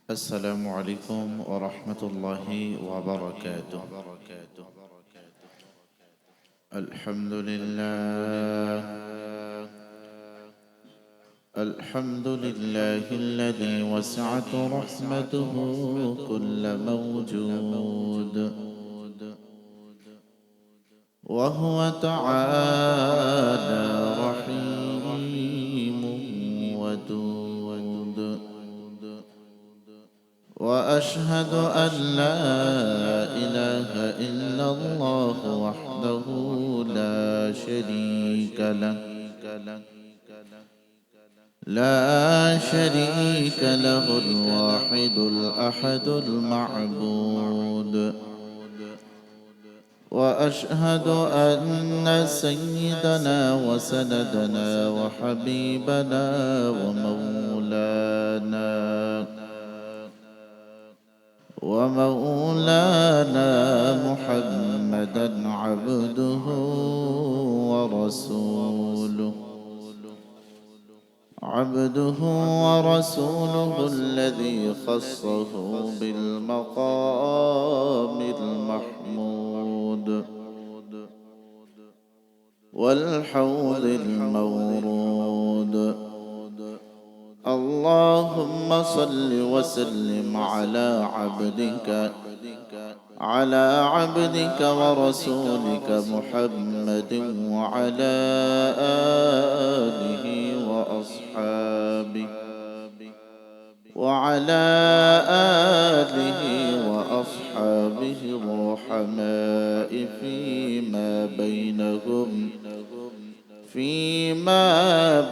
السلام عليكم ورحمة الله وبركاته. الحمد لله الذي وسعت رحمته كل موجود، وهو تعالى رحيم ودود. وأشهد أن لا إله إلا الله وحده لا شريك له الواحد الأحد المعبود. وأشهد أن سيدنا وسندنا وحبيبنا ومولانا محمدا عبده ورسوله الذي خصه بالمقام المحمود والحوض المورود. اللهم صل وسلم على عبدك ورسولك محمد وعلى آله وأصحابه الرحماء فيما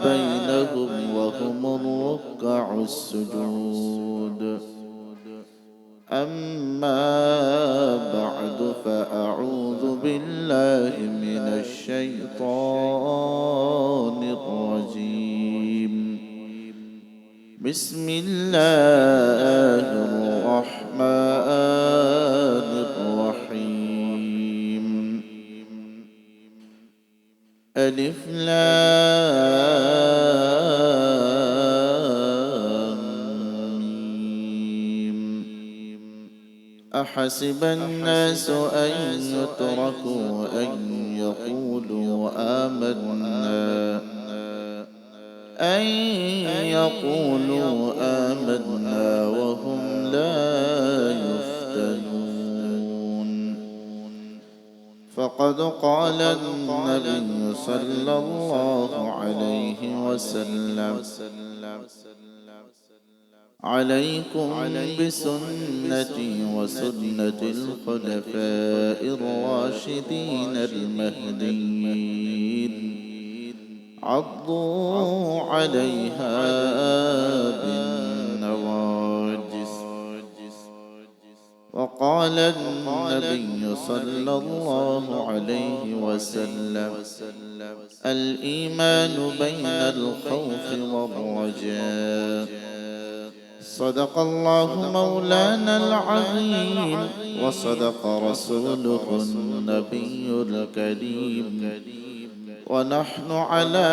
بينهم وهم الركع السجود. أما بعد، فأعوذ بالله من الشيطان الرجيم. بسم الله الرحمن الرحيم. ألف لام ميم. أحسب الناس أن يتركوا أن يقولوا آمنا وهم لا يفتنون. فقد قال النبي صلى الله عليه وسلم: عليكم بسنتي وسنة الخلفاء الراشدين المهديين، عضوا عليها بالنواجذ. وقال النبي صلى الله عليه وسلم: الإيمان بين الخوف والرجاء. صدق الله مولانا العظيم، وصدق رسوله النبي الكريم، ونحن على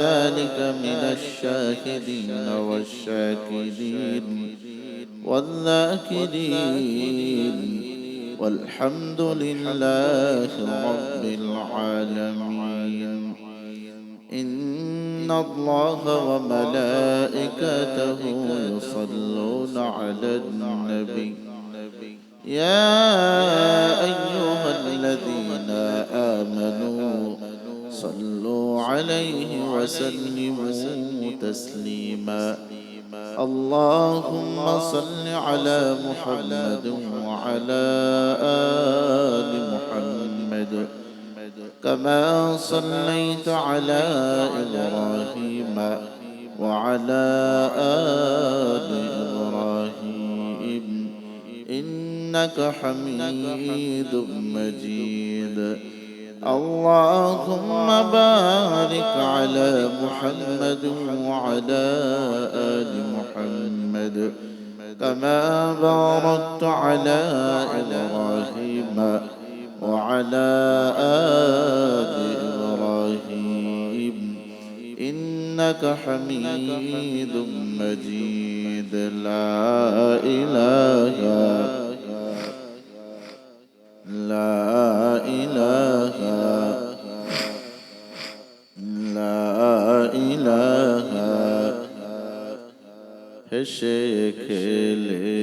ذلك من الشاهدين والشاكرين والذاكرين، والحمد لله رب العالمين. إن الله وملائكته يصلون على النبي، يا أيها الذين آمنوا صلوا عليه وسلموا تسليما. اللهم صل على محمد وعلى آل محمد، كما صليت على إبراهيم وعلى آل إبراهيم إنك حميد مجيد. اللهم بارك على محمد وعلى آل محمد، كما باركت على إبراهيم وعلى آل إبراهيم إنك حميد مجيد. لا إله لا إله لا إله হেসে খেলে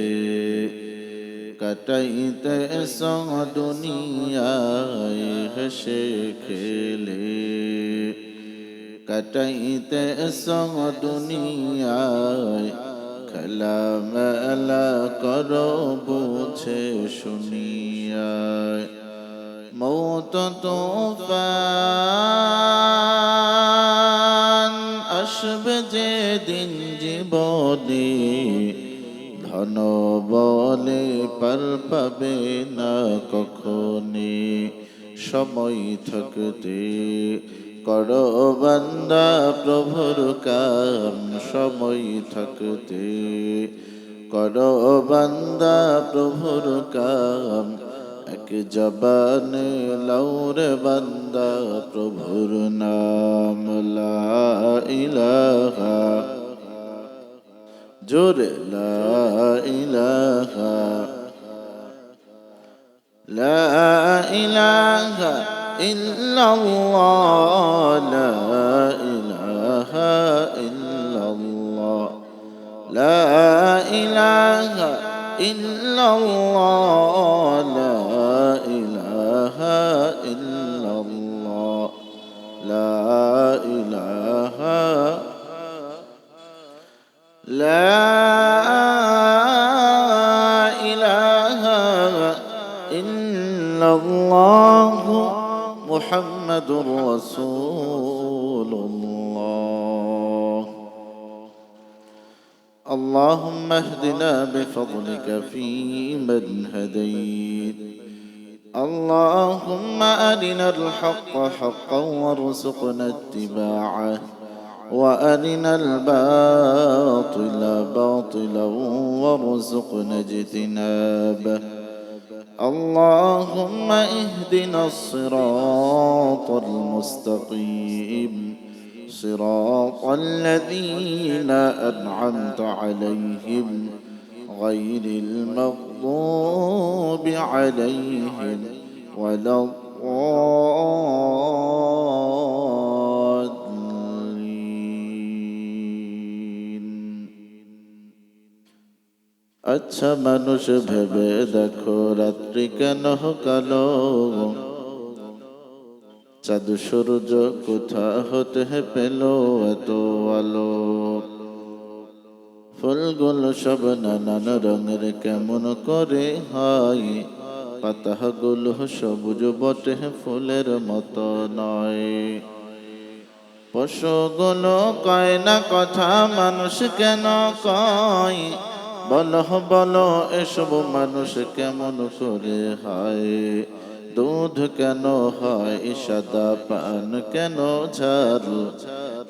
কাটাইতে সঙ্গ দুনিয়ায় হেসে খেলে কাটাইতে সঙ্গ দুনিয়ায় খেলা মেলা করো বুঝে শুনিয়ায় মৌত তুফান আসবে যে দিন জীবনে ধন বলে পার পাবে না কখনে সময় থাকতে করো বান্দা প্রভুর কাম সময় থাকতে করো বান্দা প্রভুর কাম এক জবানে লাউরে বান্দা প্রভুর নাম লা ইলাহা জোরে লা ইলাহা লা ইলাহা ইল্লাল্লাহ লা ইলাহা ইল্লাল্লাহ লা ইলাহা ইল্লাল্লাহ লা ইলাহা ইল্লাল্লাহ লা ইলাহা لا إله إلا الله محمد رسول الله اللهم اهدنا بفضلك فيمن هديت اللهم أرنا الحق حقا وارزقنا اتباعه وأرنا الباطل باطلا وارزقنا اجتنابه اللهم اهدنا الصراط المستقيم صراط الذين أنعمت عليهم غير المغضوب عليهم ولا আচ্ছা মানুষ ভেবে দেখো রাত্রি কেন কালো চাঁদ সূর্য কোথা হতে পেল এত আলো ফুলগুলো সব নানান রঙের কেমন করে হয় পাতাগুলো সবুজ বটে ফুলের মতো নয় পশুগুলো কয় না কথা মানুষ কেন কয় বলো বলো এসব মানুষ কেমন করে হয় দুধ কেন হয় সাদা পান কেন ঝাল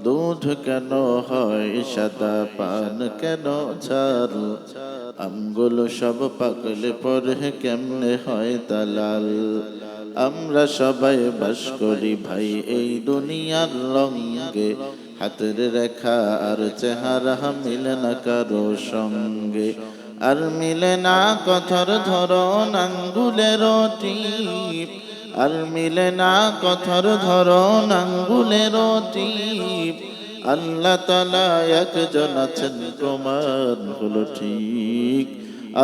দুধ কেন হয় সাদা পান কেন ঝাল আমগুলো সব পাকলে পরে কেমনে হয় তালাল আমরা সবাই বাস করি ভাই এই দুনিয়ার রঙে হাতের রেখা আর চেহারা মিলে না কারো সঙ্গে আর মিলে না কথার ধরন আঙ্গুলের টিপ আর মিলে না কথার ধরন আঙ্গুলের টিপ আল্লাহ তাআলা একজন আছেন প্রমাণ হলো ঠিক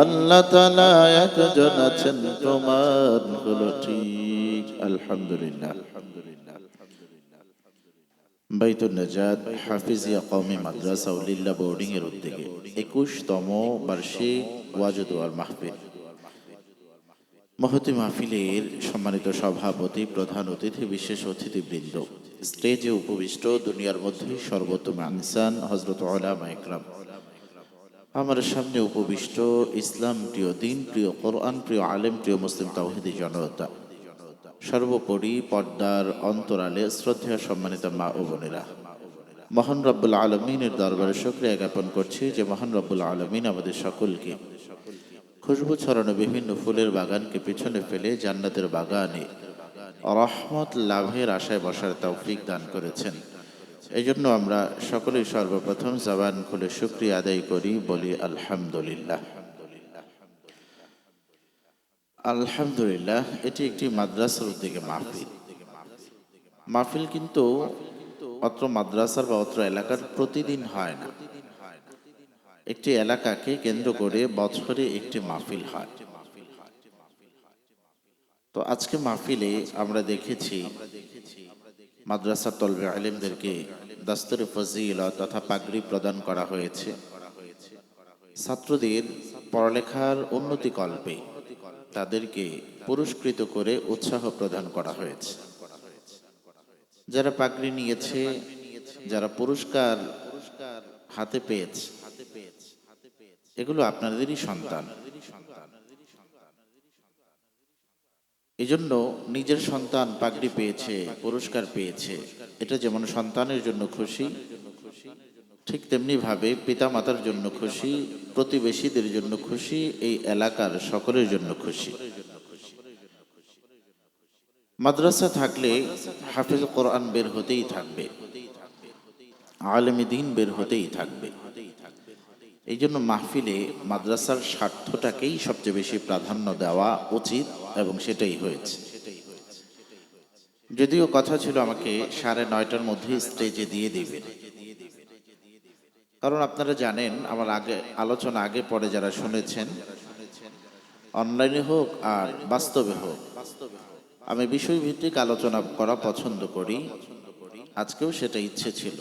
আল্লাহ তাআলা একজন আছেন প্রমাণ হলো ঠিক আলহামদুলিল্লাহ বাইতুন নাজাত হাফিজিয়া কওমি মাদ্রাসা উলিল্লাহ বোর্ডিং এর উদ্যোগে 21তম বার্ষিক ওয়াজ দোয়ার মাহফিল মহতি মাহফিলের সম্মানিত সভাপতি প্রধান অতিথি বিশেষ অতিথিবৃন্দ স্টেজে উপবিষ্ট দুনিয়ার মধ্যে সর্বোত্তম ইনসান হযরত উলামা ইকরাম আমার সামনে উপবিষ্ট ইসলাম প্রিয় দ্বীন প্রিয় কোরআন প্রিয় আলেম প্রিয় মুসলিম তাওহীদি জনতা সর্বোপরি পর্দার অন্তরালে শ্রদ্ধেয় সম্মানিত মা ও বোনেরা মহান রব্বুল আলামিনের দরবারে শুকরিয়া জ্ঞাপন করছি যে মহান রব্বুল আলামিন আমাদের সকলকে খুশবু ছড়ানো বিভিন্ন ফুলের বাগানকে পিছনে ফেলে জান্নাতের বাগানে রহমত লাভের আশায় বসার তৌফিক দান করেছেন এই জন্য আমরা সকলেই সর্বপ্রথম জবান খুলে শুকরিয়া আদায় করি, বলি আলহামদুলিল্লাহ। আলহামদুলিল্লাহ, এটি একটি মাদ্রাসার উদ্যোগে মাহফিল। মাহফিল কিন্তু অত্র মাদ্রাসার বা অত্র এলাকার প্রতিদিন হয় না। একটি এলাকাকে কেন্দ্র করে বছরে একটি মাহফিল হয়। তো আজকে মাহফিলে আমরা দেখেছি মাদ্রাসার তলবে আলেমদেরকে দাস্তুরে ফজিলত তথা পাগড়ি প্রদান করা হয়েছে। ছাত্রদের পড়ালেখার উন্নতি কল্পে তাদেরকে পুরস্কৃত করে উৎসাহ প্রদান করা হয়েছে। যারা পাগড়ি নিয়েছে, যারা পুরস্কার হাতে পেয়েছে, এগুলো আপনাদেরই সন্তান। এজন্য নিজের সন্তান পাগড়ি পেয়েছে, পুরস্কার পেয়েছে, এটা যেমন সন্তানের জন্য খুশি, ঠিক তেমনি ভাবে পিতা মাতার জন্য খুশি, প্রতিবেশীদের জন্য খুশি, এই এলাকার সকলের জন্য খুশি। মাদ্রাসা থাকলে হাফেজ কোরআন বের হতেই থাকবে, আলেমে দ্বীন বের হতেই থাকবে। এই জন্য মাহফিলে মাদ্রাসার স্বার্থটাকেই সবচেয়ে বেশি প্রাধান্য দেওয়া উচিত এবং সেটাই হয়েছে। যদিও কথা ছিল আমাকে 9:30টার মধ্যে স্টেজে দিয়ে দিবেন, কারণ আপনারা জানেন আমার আলোচনা আগে পরে যারা শুনেছেন, অনলাইনে হোক আর বাস্তবে হোক, আমি বিষয়ভিত্তিক আলোচনা করা পছন্দ করি। আজকেও সেটা ইচ্ছে ছিল,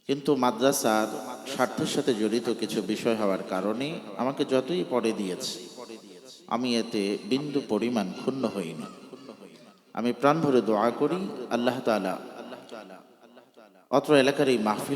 কিন্তু মাদ্রাসার স্বার্থের সাথে জড়িত কিছু বিষয় হওয়ার কারণে আমাকে যতই পড়ে দিয়েছে আমি এতে বিন্দু পরিমাণ ক্ষুণ্ণ হইনি। আমি প্রাণ ভরে দোয়া করি আল্লাহ তাআলা অত্র এলাকার এই মাহফিল